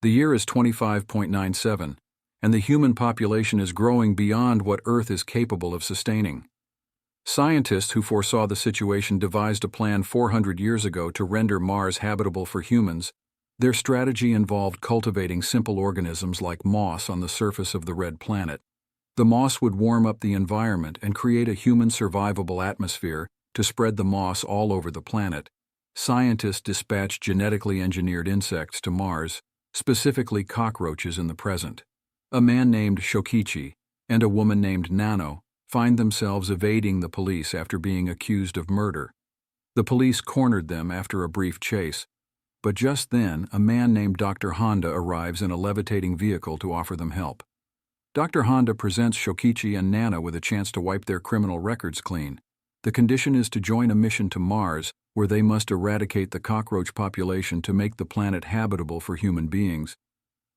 The year is 25.97, and the human population is growing beyond what Earth is capable of sustaining. Scientists who foresaw the situation devised a plan 400 years ago to render Mars habitable for humans. Their strategy involved cultivating simple organisms like moss on the surface of the red planet. The moss would warm up the environment and create a human survivable atmosphere to spread the moss all over the planet. Scientists dispatched genetically engineered insects to Mars, specifically cockroaches in the present. A man named Shokichi and a woman named Nano find themselves evading the police after being accused of murder. The police cornered them after a brief chase, but just then a man named Dr. Honda arrives in a levitating vehicle to offer them help. Dr. Honda presents Shokichi and Nana with a chance to wipe their criminal records clean. The condition is to join a mission to Mars, where they must eradicate the cockroach population to make the planet habitable for human beings.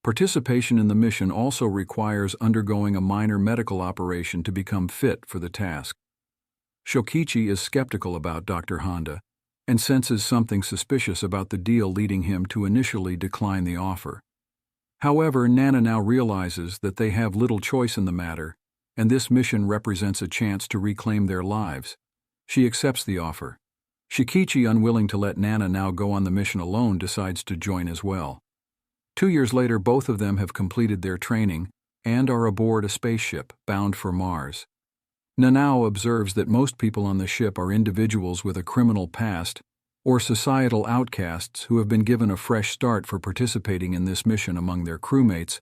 Participation in the mission also requires undergoing a minor medical operation to become fit for the task. Shokichi is skeptical about Dr. Honda and senses something suspicious about the deal, leading him to initially decline the offer. However, Nana now realizes that they have little choice in the matter, and this mission represents a chance to reclaim their lives. She accepts the offer. Shokichi, unwilling to let Nana now go on the mission alone, decides to join as well. 2 years later, both of them have completed their training and are aboard a spaceship bound for Mars. Nanao observes that most people on the ship are individuals with a criminal past or societal outcasts who have been given a fresh start for participating in this mission. Among their crewmates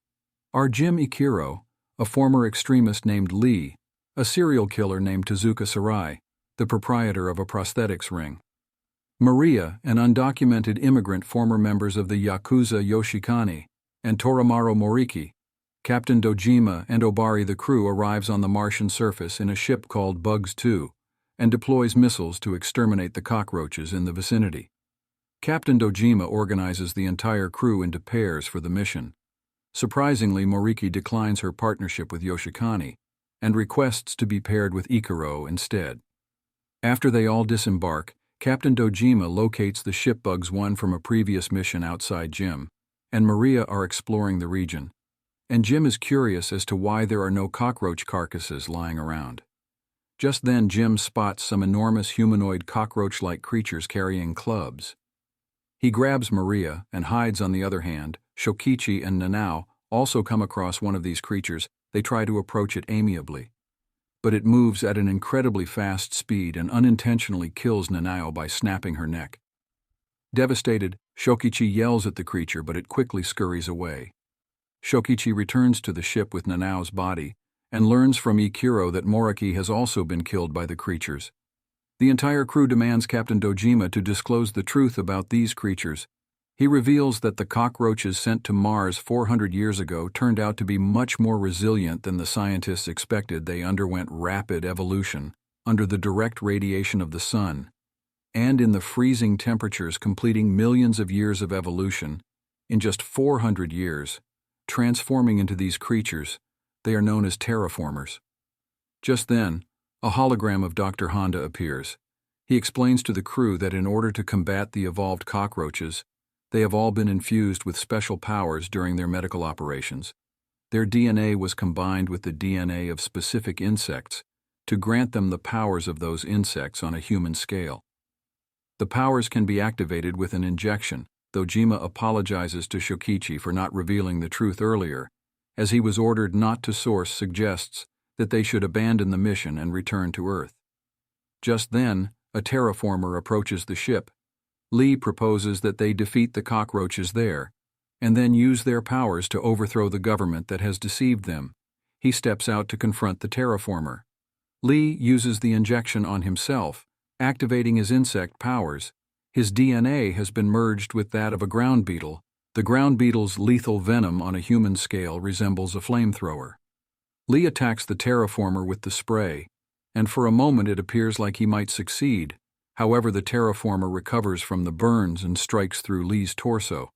are Jim Ikiro, a former extremist named Lee, a serial killer named Tezuka Sarai, the proprietor of a prosthetics ring, Maria, an undocumented immigrant, former members of the Yakuza Yoshikani, and Toramaru Moriki. Captain Dojima and Obari, the crew, arrives on the Martian surface in a ship called Bugs 2 and deploys missiles to exterminate the cockroaches in the vicinity. Captain Dojima organizes the entire crew into pairs for the mission. Surprisingly, Moriki declines her partnership with Yoshikani and requests to be paired with Ikiro instead. After they all disembark, Captain Dojima locates the ship Bugs 1 from a previous mission outside Jim, and Maria are exploring the region, and Jim is curious as to why there are no cockroach carcasses lying around. Just then, Jim spots some enormous humanoid cockroach-like creatures carrying clubs. He grabs Maria and hides. On the other hand, Shokichi and Nanao also come across one of these creatures. They try to approach it amiably, but it moves at an incredibly fast speed and unintentionally kills Nanao by snapping her neck. Devastated, Shokichi yells at the creature, but it quickly scurries away. Shokichi returns to the ship with Nanao's body and learns from Ikiro that Moriki has also been killed by the creatures. The entire crew demands Captain Dojima to disclose the truth about these creatures. He reveals that the cockroaches sent to Mars 400 years ago turned out to be much more resilient than the scientists expected. They underwent rapid evolution under the direct radiation of the sun, and in the freezing temperatures, completing millions of years of evolution in just 400 years, transforming into these creatures. They are known as terraformers. Just then, a hologram of Dr. Honda appears. He explains to the crew that in order to combat the evolved cockroaches, they have all been infused with special powers during their medical operations. Their DNA was combined with the DNA of specific insects to grant them the powers of those insects on a human scale. The powers can be activated with an injection. Dojima apologizes to Shokichi for not revealing the truth earlier, as he was ordered not to. Source suggests that they should abandon the mission and return to Earth. Just then, a terraformer approaches the ship. Lee proposes that they defeat the cockroaches there, and then use their powers to overthrow the government that has deceived them. He steps out to confront the terraformer. Lee uses the injection on himself, activating his insect powers. His DNA has been merged with that of a ground beetle. The ground beetle's lethal venom on a human scale resembles a flamethrower. Lee attacks the terraformer with the spray, and for a moment it appears like he might succeed. However, the terraformer recovers from the burns and strikes through Lee's torso.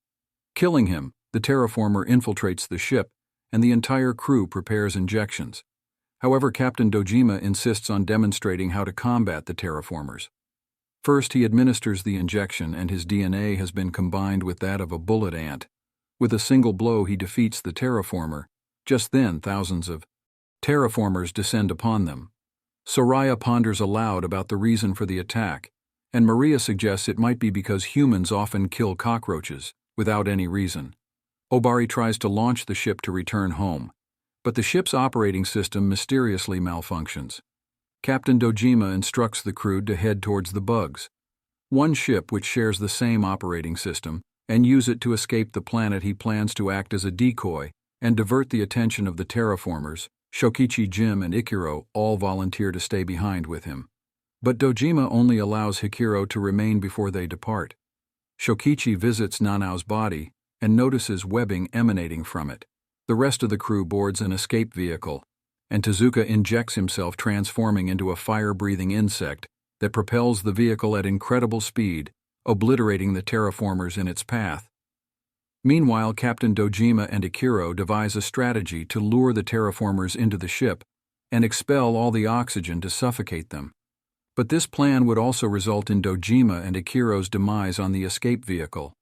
Killing him, the terraformer infiltrates the ship, and the entire crew prepares injections. However, Captain Dojima insists on demonstrating how to combat the terraformers. First, he administers the injection, and his DNA has been combined with that of a bullet ant. With a single blow he defeats the terraformer. Just then thousands of terraformers descend upon them. Soraya ponders aloud about the reason for the attack, and Maria suggests it might be because humans often kill cockroaches, without any reason. Obari tries to launch the ship to return home, but the ship's operating system mysteriously malfunctions. Captain Dojima instructs the crew to head towards the bugs, one ship which shares the same operating system, and use it to escape the planet. He plans to act as a decoy and divert the attention of the terraformers. Shokichi, Jim, and Ikiro all volunteer to stay behind with him. But Dojima only allows Hikiro to remain before they depart. Shokichi visits Nanao's body and notices webbing emanating from it. The rest of the crew boards an escape vehicle, and Tezuka injects himself, transforming into a fire-breathing insect that propels the vehicle at incredible speed, obliterating the terraformers in its path. Meanwhile, Captain Dojima and Ikiro devise a strategy to lure the terraformers into the ship and expel all the oxygen to suffocate them. But this plan would also result in Dojima and Ikiro's demise on the escape vehicle.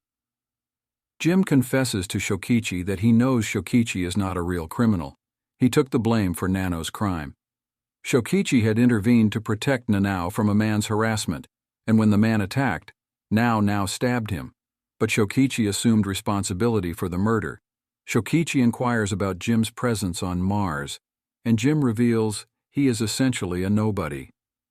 Jim confesses to Shokichi that he knows Shokichi is not a real criminal. He took the blame for Nano's crime. Shokichi had intervened to protect Nanao from a man's harassment, and when the man attacked, Nao stabbed him. But Shokichi assumed responsibility for the murder. Shokichi inquires about Jim's presence on Mars, and Jim reveals he is essentially a nobody.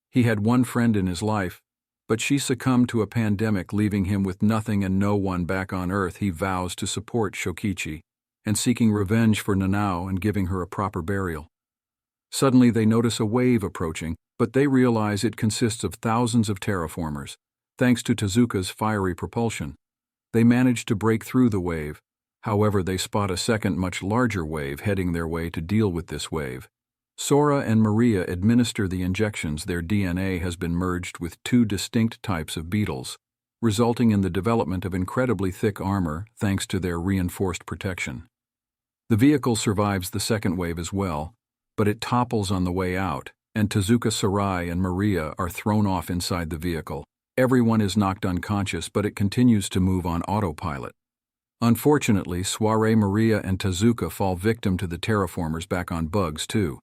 He had one friend in his life, but she succumbed to a pandemic, leaving him with nothing and no one back on Earth. He vows to support Shokichi, and seeking revenge for Nanao and giving her a proper burial. Suddenly they notice a wave approaching, but they realize it consists of thousands of terraformers. Thanks to Tezuka's fiery propulsion, they manage to break through the wave. However, they spot a second, much larger wave heading their way. To deal with this wave, Sora and Maria administer the injections. Their DNA has been merged with two distinct types of beetles, resulting in the development of incredibly thick armor thanks to their reinforced protection. The vehicle survives the second wave as well, but it topples on the way out, and Tezuka, Sarai, and Maria are thrown off inside the vehicle. Everyone is knocked unconscious, but it continues to move on autopilot. Unfortunately, Soiree, Maria, and Tezuka fall victim to the terraformers back on Bugs too.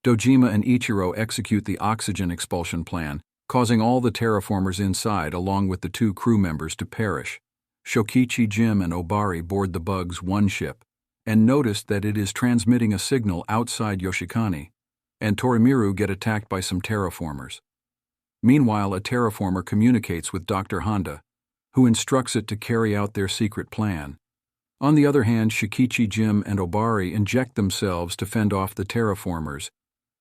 Dojima and Ichiro execute the oxygen expulsion plan, causing all the terraformers inside along with the two crew members to perish. Shokichi, Jim, and Obari board the Bugs 1 ship, and notice that it is transmitting a signal outside Yoshikani, and Torimiru get attacked by some terraformers. Meanwhile, a terraformer communicates with Dr. Honda, who instructs it to carry out their secret plan. On the other hand, Shokichi, Jim, and Obari inject themselves to fend off the terraformers.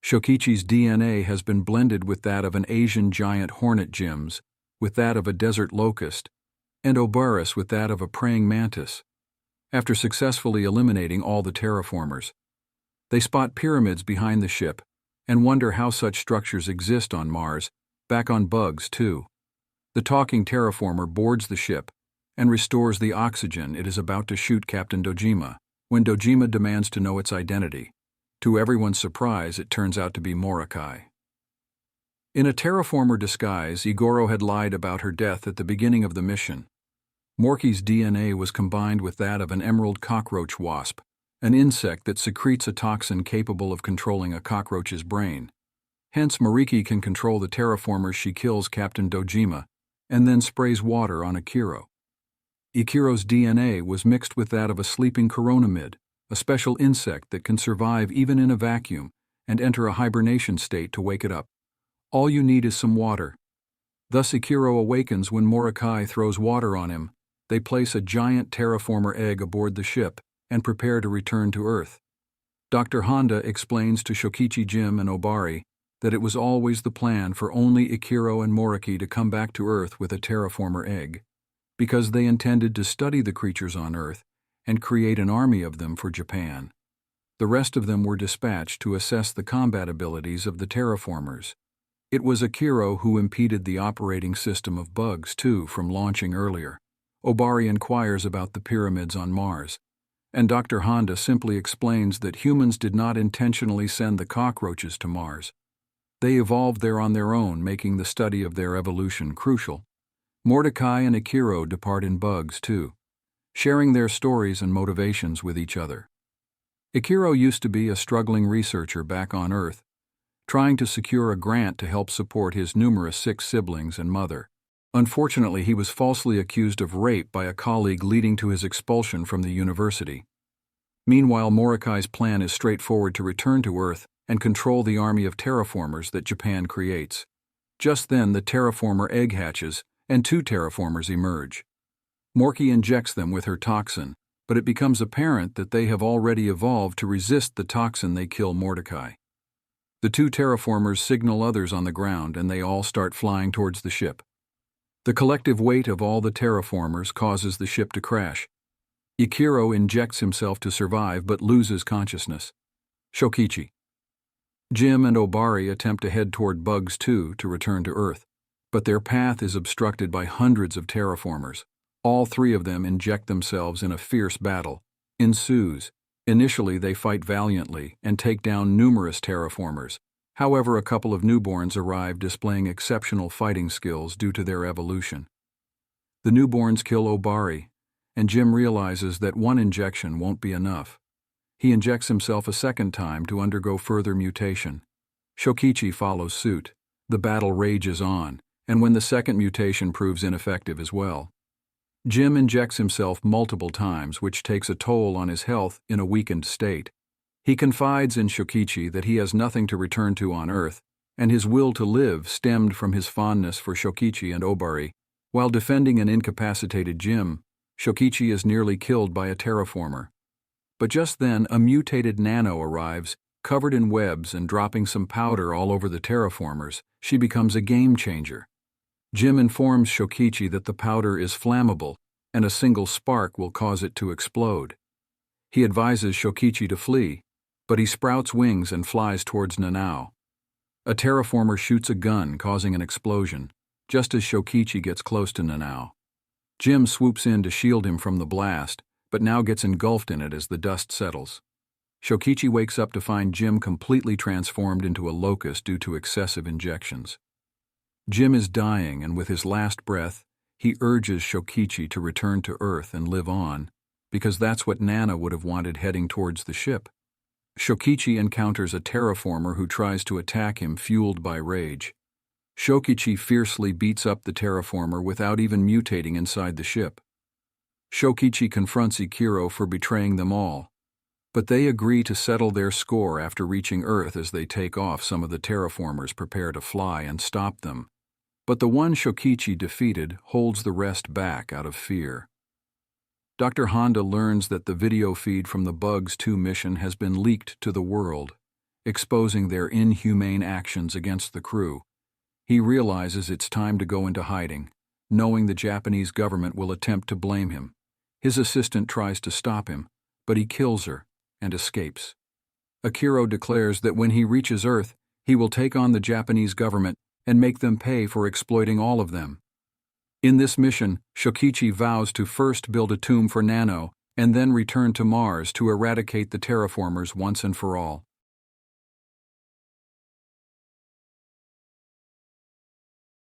Shokichi's DNA has been blended with that of an Asian giant hornet, Jim's with that of a desert locust, and Obari's with that of a praying mantis. After successfully eliminating all the terraformers, they spot pyramids behind the ship and wonder how such structures exist on Mars. Back on Bugs too, the talking terraformer boards the ship and restores the oxygen. It is about to shoot Captain Dojima when Dojima demands to know its identity. To everyone's surprise, it turns out to be Morokai. In a terraformer disguise, Igoro had lied about her death at the beginning of the mission. Morky's DNA was combined with that of an emerald cockroach wasp, an insect that secretes a toxin capable of controlling a cockroach's brain. Hence, Mariki can control the terraformers. She kills Captain Dojima and then sprays water on Ikiro. Ikiro's DNA was mixed with that of a sleeping coronamid, a special insect that can survive even in a vacuum and enter a hibernation state to wake it up. All you need is some water. Thus Ikiro awakens when Morokai throws water on him. They place a giant terraformer egg aboard the ship and prepare to return to Earth. Dr. Honda explains to Shokichi, Jim, and Obari that it was always the plan for only Ikiro and Moriki to come back to Earth with a terraformer egg, because they intended to study the creatures on Earth and create an army of them for Japan. The rest of them were dispatched to assess the combat abilities of the terraformers. It was Ikiro who impeded the operating system of Bugs too from launching earlier. Obari inquires about the pyramids on Mars, and Dr. Honda simply explains that humans did not intentionally send the cockroaches to Mars. They evolved there on their own, making the study of their evolution crucial. Mordecai and Ikiro depart in Bugs too. sharing their stories and motivations with each other. Ikiro used to be a struggling researcher back on Earth, trying to secure a grant to help support his numerous sick siblings and mother. Unfortunately, he was falsely accused of rape by a colleague, leading to his expulsion from the university. Meanwhile, Morikai's plan is straightforward: to return to Earth and control the army of terraformers that Japan creates. Just then, the terraformer egg hatches, and 2 terraformers emerge. Morky injects them with her toxin, but it becomes apparent that they have already evolved to resist the toxin. They kill Mordecai. The 2 terraformers signal others on the ground, and they all start flying towards the ship. The collective weight of all the terraformers causes the ship to crash. Ikiro injects himself to survive but loses consciousness. Shokichi. Jim and Obari attempt to head toward Bugs 2 to return to Earth, but their path is obstructed by hundreds of terraformers. All 3 of them inject themselves in a fierce battle. Ensues. Initially, they fight valiantly and take down numerous terraformers. However, a couple of newborns arrive displaying exceptional fighting skills due to their evolution. The newborns kill Obari, and Jim realizes that 1 injection won't be enough. He injects himself a second time to undergo further mutation. Shokichi follows suit. The battle rages on, and when the second mutation proves ineffective as well. Jim injects himself multiple times, which takes a toll on his health in a weakened state. He confides in Shokichi that he has nothing to return to on Earth, and his will to live stemmed from his fondness for Shokichi and Obari. While defending an incapacitated Jim, Shokichi is nearly killed by a terraformer. But just then, a mutated Nano arrives, covered in webs and dropping some powder all over the terraformers. She becomes a game changer. Jim informs Shokichi that the powder is flammable, and a single spark will cause it to explode. He advises Shokichi to flee, but he sprouts wings and flies towards Nanao. A terraformer shoots a gun, causing an explosion, just as Shokichi gets close to Nanao. Jim swoops in to shield him from the blast, but now gets engulfed in it as the dust settles. Shokichi wakes up to find Jim completely transformed into a locust due to excessive injections. Jim is dying, and with his last breath, he urges Shokichi to return to Earth and live on, because that's what Nana would have wanted heading towards the ship. Shokichi encounters a terraformer who tries to attack him, fueled by rage. Shokichi fiercely beats up the terraformer without even mutating inside the ship. Shokichi confronts Ikiro for betraying them all, but they agree to settle their score after reaching Earth. As they take off, some of the terraformers prepare to fly and stop them. But the one Shokichi defeated holds the rest back out of fear. Dr. Honda learns that the video feed from the Bugs 2 mission has been leaked to the world, exposing their inhumane actions against the crew. He realizes it's time to go into hiding, knowing the Japanese government will attempt to blame him. His assistant tries to stop him, but he kills her and escapes. Akiro declares that when he reaches Earth, he will take on the Japanese government and make them pay for exploiting all of them. In this mission, Shokichi vows to first build a tomb for Nano and then return to Mars to eradicate the terraformers once and for all.